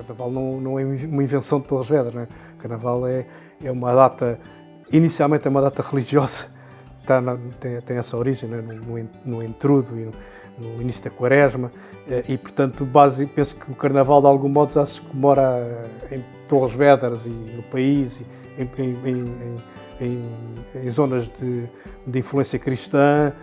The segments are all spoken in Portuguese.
Carnaval não é uma invenção de Torres Vedras, não é? O Carnaval é uma data, inicialmente é uma data religiosa, tem essa origem, não é? no entrudo e no início da Quaresma, e portanto penso que o Carnaval de algum modo já se comemora em Torres Vedras e no país, em zonas de influência cristã,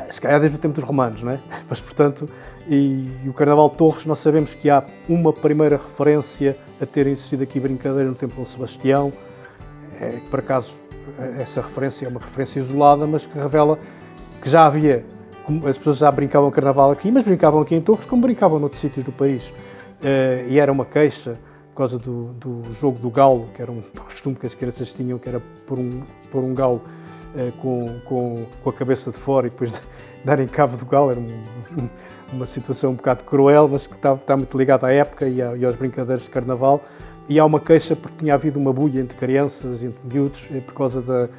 se calhar desde o tempo dos romanos, não é? Mas portanto, e o Carnaval de Torres, nós sabemos que há uma primeira referência a ter existido aqui brincadeira no Templo de Sebastião, por acaso essa referência é uma referência isolada, mas que revela que já havia, as pessoas já brincavam Carnaval aqui, mas brincavam aqui em Torres como brincavam noutros sítios do país. E era uma queixa por causa do jogo do galo, que era um costume que as crianças tinham, que era pôr um galo com a cabeça de fora e depois darem cabo do galo. Era uma situação um bocado cruel, mas que está muito ligada à época e aos brincadeiros de Carnaval. E há uma queixa porque tinha havido uma bulha entre crianças e entre miúdos por causa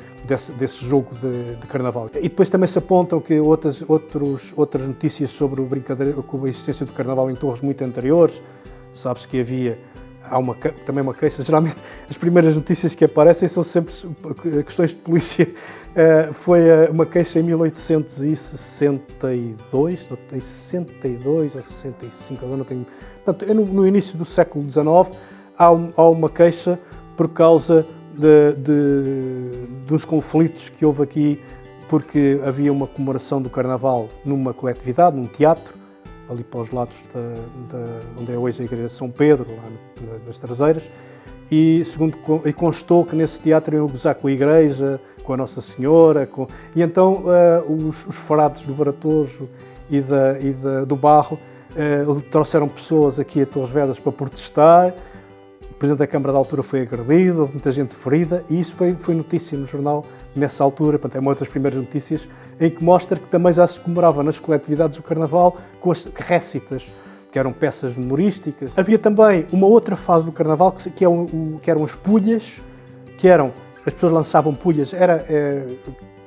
desse jogo de Carnaval. E depois também se apontam que outras notícias sobre a existência do Carnaval em Torres muito anteriores. Sabe-se que há também uma queixa. Geralmente as primeiras notícias que aparecem são sempre questões de polícia. Foi uma queixa em 1862, em 62 ou 65, agora não tenho... Portanto, no início do século XIX, há uma queixa por causa dos conflitos que houve aqui, porque havia uma comemoração do Carnaval numa coletividade, num teatro, ali para os lados onde é hoje a Igreja de São Pedro, lá nas Traseiras, e constou que nesse teatro iam gozar com a Igreja, com a Nossa Senhora, e então os frades do Varatojo e do Barro trouxeram pessoas aqui a Torres Vedras para protestar. O Presidente da Câmara da altura foi agredido, houve muita gente ferida, e isso foi notícia no jornal nessa altura. Portanto, é uma das primeiras notícias em que mostra que também já se comemorava nas coletividades do Carnaval com as récitas, que eram peças humorísticas. Havia também uma outra fase do Carnaval que eram as pulhas, as pessoas lançavam pulhas,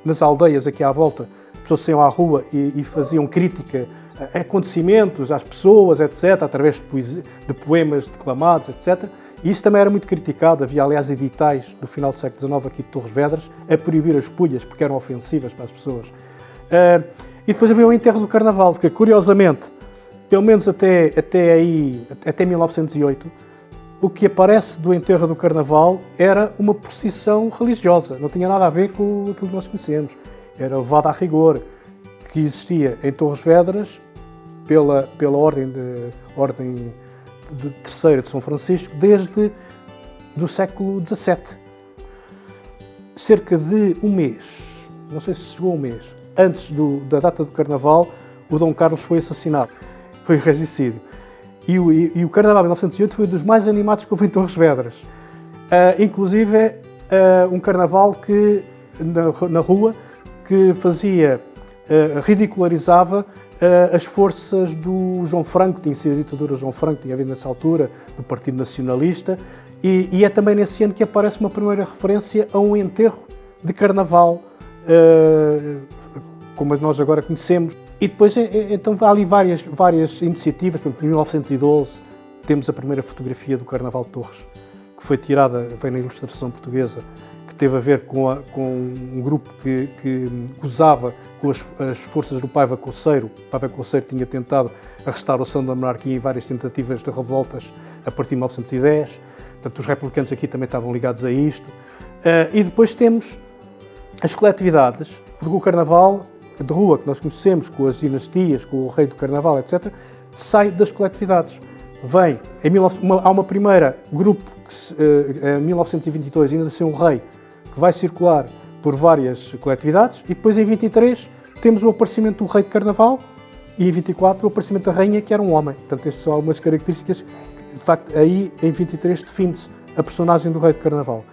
nas aldeias aqui à volta, as pessoas iam à rua e faziam crítica a acontecimentos, às pessoas, etc., através de poemas declamados, etc. E isso também era muito criticado. Havia, aliás, editais do final do século XIX aqui de Torres Vedras a proibir as pulhas porque eram ofensivas para as pessoas. E depois havia o enterro do Carnaval, que curiosamente, pelo menos até 1908, o que aparece do enterro do Carnaval era uma procissão religiosa. Não tinha nada a ver com aquilo que nós conhecemos. Era levada a rigor, que existia em Torres Vedras pela Ordem de Terceira de São Francisco desde do século XVII. Cerca de um mês, não sei se chegou a um mês, antes da data do Carnaval, o Dom Carlos foi assassinado, foi regicídio. E o Carnaval de 1908 foi um dos mais animados que houve em Torres Vedras. Inclusive, um Carnaval que, na rua, que ridicularizava as forças do João Franco, tinha sido a ditadura João Franco, tinha havido nessa altura, do Partido Nacionalista, e é também nesse ano que aparece uma primeira referência a um enterro de Carnaval, como nós agora conhecemos. E depois, então, há ali várias iniciativas. Por exemplo, em 1912 temos a primeira fotografia do Carnaval de Torres, que foi tirada, veio na Ilustração Portuguesa, que teve a ver com um grupo que gozava com as forças do Paiva Couceiro. O Paiva Couceiro tinha tentado a restauração da monarquia em várias tentativas de revoltas a partir de 1910. Portanto, os republicanos aqui também estavam ligados a isto. E depois temos as coletividades, porque o Carnaval de rua, que nós conhecemos, com as dinastias, com o rei do Carnaval, etc., sai das coletividades. Há uma primeira grupo, em 1922, ainda sem um rei, que vai circular por várias coletividades, e depois em 23 temos o aparecimento do rei de Carnaval, e em 24 o aparecimento da rainha, que era um homem. Portanto, estas são algumas características. De facto, aí em 23 define-se a personagem do rei de Carnaval.